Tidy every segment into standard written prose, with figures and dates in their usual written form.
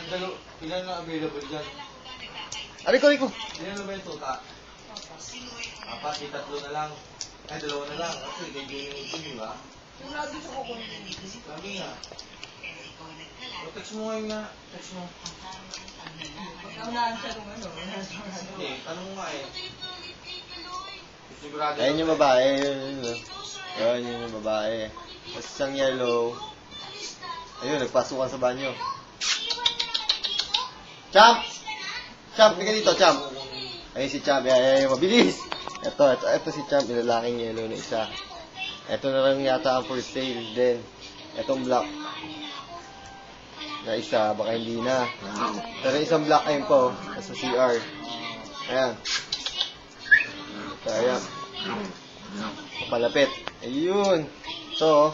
Ilan na available dyan? Aray ko. Ilan na ba yung tuta? Apat, di tatlo na lang. Ay, dalawa na lang. Kasi gagawin ito, di ba? Yung lagi sa kukunin. Sabi nga. O, text mo ngayon nga. Text mo. Pagkaunahan siya nung ano. Hindi, tanong mo nga eh. Sigurado. Ayun yung babae. Ayun yung babae. Tapos isang yellow. Ayun, nagpasukan sa banyo. Champ! Champ, bigyan dito, Champ. Ayun si Champ. Ayun, mabilis. Ito si Champ, yung lalaking yellow na isa. Ito na lang yata ang first sale. Then, itong black na isa, baka hindi na. Pero isang black ayun po, sa CR. Ayan. So, ayan. Palapit. Ayun. So,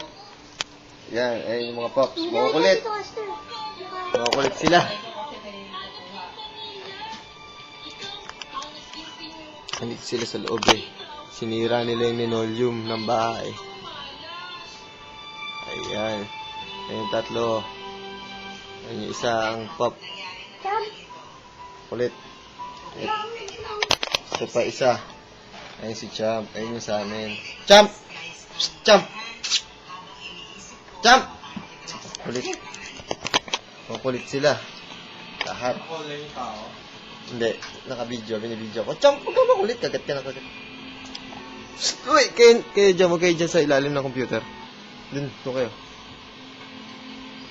yan. Ayun yung mga pops. Makukulit. Makukulit sila. Nandito sila sa loob eh. Sinira nila yung linoleum ng bahay. Ayan. Ayun tatlo. Ayun yung isang pop. Kulit. Ito pa isa. Ayun si Champ. Ayun yung sa amin. Champ! Champ! Champ! Kulit. Makulit sila. Lahat. Ako lang yung tao. Hindi. Naka-video. Binibideo ko. Champ! Huwag ka makulit. Kagat ka na kagat. Uy! Kayo dyan. Huwag kayo dyan sa ilalim ng computer. Dun. Doon kayo.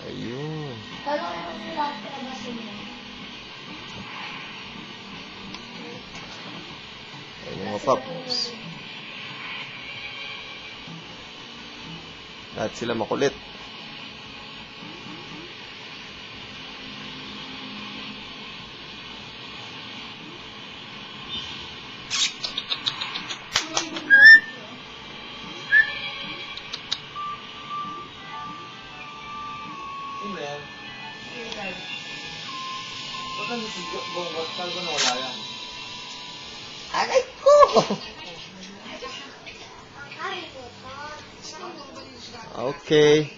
Ayun. Ayun yung mga pops. Lahat sila makulit. Sino yan? Ba't nandito si Bongbot? Saan ba nawala yan? Aray ko! Okay.